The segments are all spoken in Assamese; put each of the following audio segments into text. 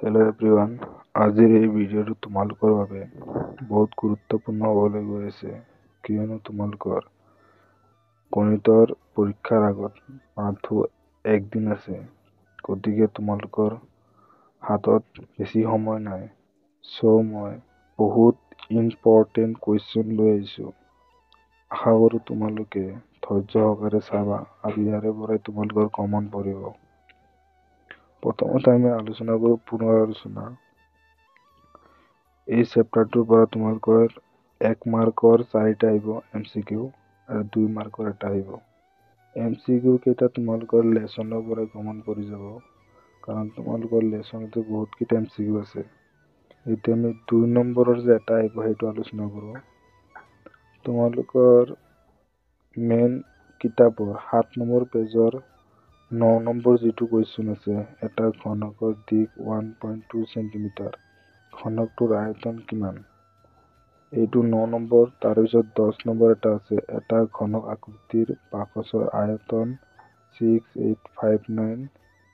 হেল্ল' এভৰিৱান, আজিৰ এই ভিডিঅ'টো তোমালোকৰ বাবে বহুত গুৰুত্বপূৰ্ণ হ'বলৈ গৈ আছে, কিয়নো তোমালোকৰ গণিতৰ পৰীক্ষাৰ আগত মাথো একদিন আছে। গতিকে তোমালোকৰ হাতত বেছি সময় নাই। মই বহুত ইম্পৰ্টেণ্ট কুৱেশ্যন লৈ আহিছোঁ। আশা কৰোঁ তোমালোকে ধৈৰ্য সহকাৰে চাবা আৰু ইয়াৰে পৰাই তোমালোকৰ কমন পৰিব। প্ৰথমতে আমি আলোচনা কৰোঁ পুনৰ আলোচনা। এই চেপ্টাৰটোৰ পৰা তোমালোকৰ 1 মাৰ্কৰ 4টা আহিব MCQ আৰু 2 মাৰ্কৰ এটা আহিব। MCQ কেইটা তোমালোকৰ লেচনৰ পৰা কমন পৰি যাব, কাৰণ তোমালোকৰ লেচনতে বহুতকেইটা MCQ আছে। এতিয়া আমি 2 নম্বৰৰ যে এটা আহিব সেইটো আলোচনা কৰোঁ। তোমালোকৰ মেইন কিতাপৰ 7 নম্বৰ পেজৰ 9 নম্বৰ যিটো কুৱেশ্যন আছে, এটা ঘনকৰ দিশ 1.2 চেণ্টিমিটাৰ, ঘনকটোৰ আয়তন কিমান? এইটো 9 নম্বৰ। তাৰপিছত 10 নম্বৰ এটা আছে, এটা ঘনক আকৃতিৰ বাকচৰ আয়তন 6859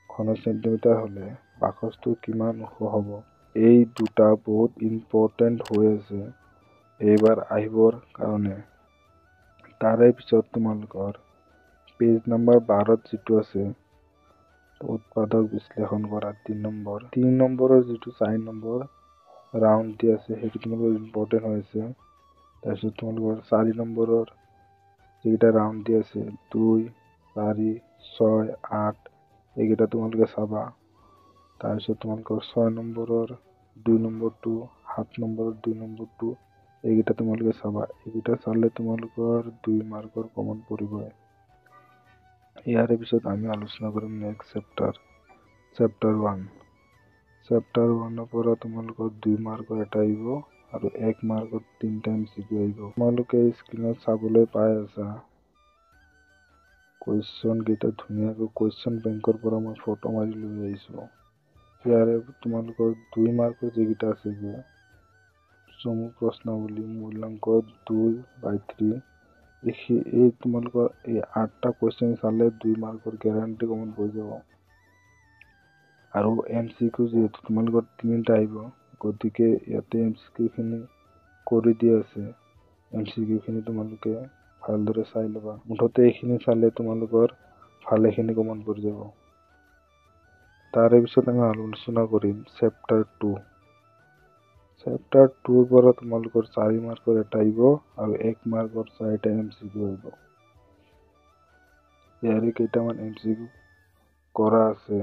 ঘন চেণ্টিমিটাৰ হ'লে বাকচটো কিমান ওখ হ'ব? এই দুটা বহুত ইম্পৰ্টেণ্ট হৈ আছে এইবাৰ আহিবৰ কাৰণে। তাৰে পিছত তোমালোকৰ পেজ নম্বৰ 12ত যিটো আছে উৎপাদক বিশ্লেষণ কৰা 3 নম্বৰ। 3 নম্বৰৰ যিটো 4 নম্বৰ ৰাউণ্ড দি আছে সেইটো তোমালোকৰ ইম্পৰ্টেণ্ট হৈ আছে। তাৰপিছত তোমালোকৰ 4 নম্বৰৰ যিকেইটা ৰাউণ্ড দি আছে 2, 4, 6, 8 এইকেইটা তোমালোকে চাবা। তাৰপিছত তোমালোকৰ 6 নম্বৰৰ 2 নম্বৰটো, 7 নম্বৰৰ 2 নম্বৰটো এইকেইটা তোমালোকে চাবা। এইকেইটা চালে তোমালোকৰ 2 মাৰ্কৰ কমন পৰিবই। ইয়াৰে পিছত আমি আলোচনা কৰিম নেক্সট চেপ্টাৰ 1। চেপ্টাৰ 1ৰ পৰা তোমালোকৰ 2 মাৰ্কৰ এটা আহিব আৰু 1 মাৰ্কৰ 3টা MCQ আহিব। তোমালোকে স্ক্ৰীনত চাবলৈ পাই আছা কুৱেশ্যন কেইটা ধুনীয়াকৈ কুৱেশ্যন বেংকৰ পৰা মই ফটো মাৰি লৈ আহিছোঁ। ইয়াৰে তোমালোকৰ 2 মাৰ্কৰ যিকেইটা আছে যে চমু প্ৰশ্নাৱলী মূল্যাংক 2/3 এই তোমালোকৰ এই 8টা কুৱেশ্যন চালে 2 মাৰ্কৰ গেৰাণ্টি কমন পৰি যাব। আৰু MCQ যিহেতু তোমালোকৰ 3টা আহিব, গতিকে ইয়াতে MCQ খিনি কৰি দিয়া আছে। MCQ খিনি তোমালোকে ভালদৰে চাই ল'বা। মুঠতে এইখিনি চালে তোমালোকৰ ভালেখিনি কমন পৰি যাব। তাৰে পিছত আমি আলোচনা কৰিম চেপ্টাৰ 2। চেপ্টাৰ 2ৰ পৰা তোমালোকৰ 4 মাৰ্কৰ এটা আহিব আৰু 1 মাৰ্কৰ 4টা MCQ আহিব। ইয়াৰে কেইটামান MCQ কৰা আছে,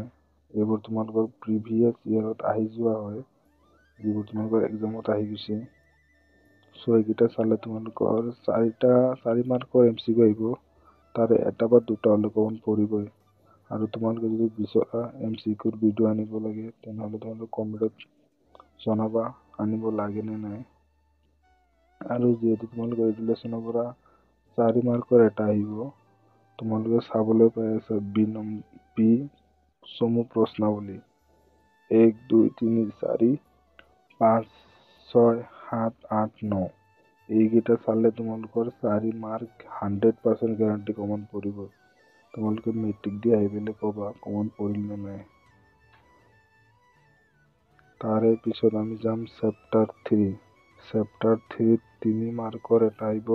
এইবোৰ তোমালোকৰ প্ৰিভিয়াছ ইয়াৰত আহি যোৱা হয়, যিবোৰ তোমালোকৰ এক্সামত আহি গৈছে। এইকেইটা চালে তোমালোকৰ 4 মাৰ্কৰ MCQ আহিব, তাৰে এটা বা দুটা হ'লে কমন পৰিবই। আৰু তোমালোকে যদি বিচৰা MCQৰ ভিডিঅ' আনিব লাগে তেনেহ'লে তোমালোকে কমেণ্টত জনাবা আনিব লাগে নে নাই। আৰু যিহেতু তোমালোকৰ লেচনৰ পৰা 4 মাৰ্কৰ এটা আহিব, তোমালোকে চাবলৈ পাই আছা বি চমু প্ৰশ্নাৱলী 1, 2, 3, 4, 5, 6, 7, 8, 9 এইকেইটা চালে তোমালোকৰ 4 মাৰ্ক 100% গেৰাণ্টি কমন পৰিব। তোমালোকে মেট্ৰিক দি আহি পেলাই ক'বা কমন পৰিল নে নাই। তাৰে পিছত আমি যাম চেপ্টাৰ 3। চেপ্টাৰ 3ত 3 মাৰ্কৰ এটা আহিব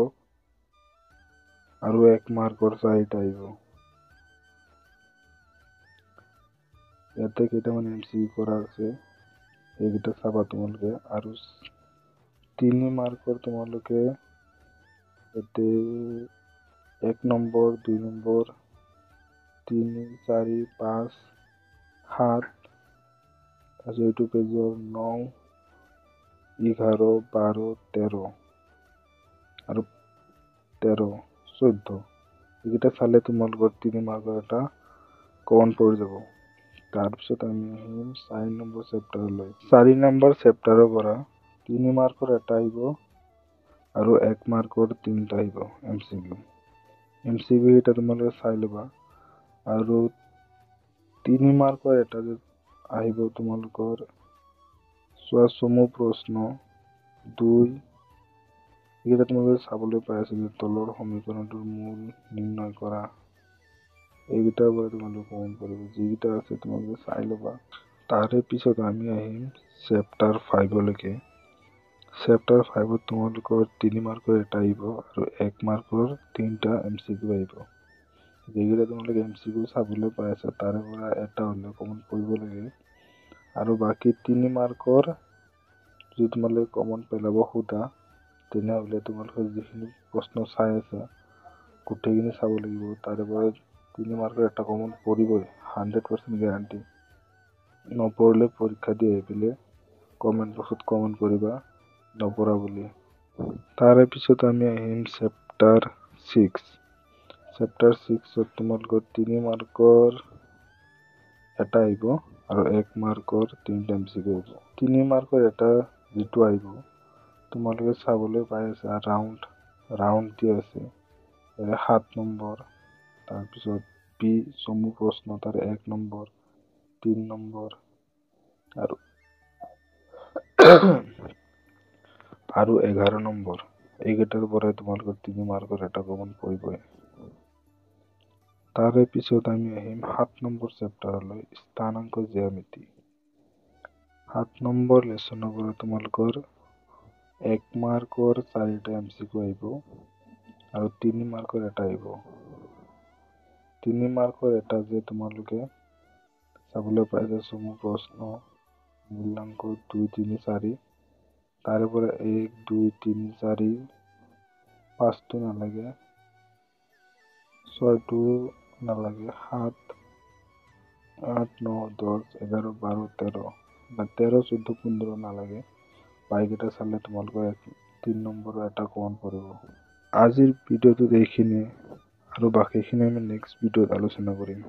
আৰু 1 মাৰ্কৰ 4টা আহিব। ইয়াতে কেইটামান MCQ কৰা আছে, এইকেইটা চাবা তোমালোকে। আৰু 3 মাৰ্কৰ তোমালোকে ইয়াতে 1 নম্বৰ, 2 নম্বৰ, 3, 4, 5, 7 তাৰপিছত এইটো পেজৰ 9, 11, 12, 13 আৰু 13, 14 এইকেইটা চালে তোমালোকৰ 3 মাৰ্কৰ এটা কমন পৰি যাব। তাৰপিছত আমি আহিম 4 নম্বৰ চেপ্টাৰলৈ। 4 নম্বৰ চেপ্টাৰৰ পৰা 3 মাৰ্কৰ এটা আহিব আৰু 1 মাৰ্কৰ 3টা আহিব MCQ এটা তোমালোকে চাই ল'বা। আৰু 3 মাৰ্কৰ এটা আহিব তোমালোকৰ চমু প্ৰশ্ন 2 এইকেইটা তোমালোকে চাবলৈ পাই আছা যে তলৰ সমীকৰণটোৰ মূল নিৰ্ণয় কৰা। এইকেইটাৰ পৰা তোমালোকে কমন পৰিব, যিকেইটা আছে তোমালোকে চাই ল'বা। তাৰে পিছত আমি আহিম চেপ্টাৰ 5লৈকে। চেপ্টাৰ 5ত তোমালোকৰ 3 মাৰ্কৰ এটা আহিব আৰু 1 মাৰ্কৰ 3টা MCQ আহিব। যিকেইটা তোমালোকে MCQ চাবলৈ পাই আছা তাৰে পৰা এটা হ'লেও কমন পৰিব লাগে। আৰু বাকী 3 মাৰ্কৰ যদি তোমালোকে কমন পেলাব খোজা তেনেহ'লে তোমালোকে যিখিনি প্ৰশ্ন চাই আছা গোটেইখিনি চাব লাগিব। তাৰে পৰা 3 মাৰ্কৰ এটা কমন পৰিবই, 100% গেৰাণ্টি। নপৰিলে পৰীক্ষা দি আহি পেলাই কমেণ্ট বক্সত কমেণ্ট কৰিবা নপৰা বুলি। তাৰে পিছত আমি আহিম চেপ্টাৰ 6। চেপ্টাৰ 6ত তোমালোকৰ 3 মাৰ্কৰ এটা আহিব আৰু 1 মাৰ্কৰ 3টা MCQ আহিব। 3 মাৰ্কৰ এটা যিটো আহিব তোমালোকে চাবলৈ পাই আছা ৰাউণ্ড দি আছে 7 নম্বৰ, তাৰপিছত বি চমু প্ৰশ্ন তাৰ 1 নম্বৰ, 3 নম্বৰ আৰু 11 নম্বৰ। এইকেইটাৰ পৰাই তোমালোকৰ 3 মাৰ্কৰ এটা কমন পৰিবই। তাৰে পিছত আমি আহিম 7 নম্বৰ চেপ্টাৰলৈ, স্থানাংক জ্যামিতি। 7 নম্বৰ লেচনৰ পৰা তোমালোকৰ 1 মাৰ্কৰ 4টা MCQ আহিব আৰু 3 মাৰ্কৰ এটা আহিব। 3 মাৰ্কৰ এটা যে তোমালোকে চাবলৈ পাইছা চমু প্ৰশ্ন মূল্যাংক 2, 3, 4 তাৰে পৰা 1, 2, 3, 4 5টো নালাগে, 6টো নালাগে, 7, 8, 9, 10, 11, 12, 13 বা 13, 14, 15 নালাগে। বাইকেইটা চালে তোমালোকৰ 3 নম্বৰৰ এটা কমন পৰিব। আজিৰ ভিডিঅ'টোত এইখিনিয়ে আৰু বাকীখিনি আমি নেক্সট ভিডিঅ'ত আলোচনা কৰিম।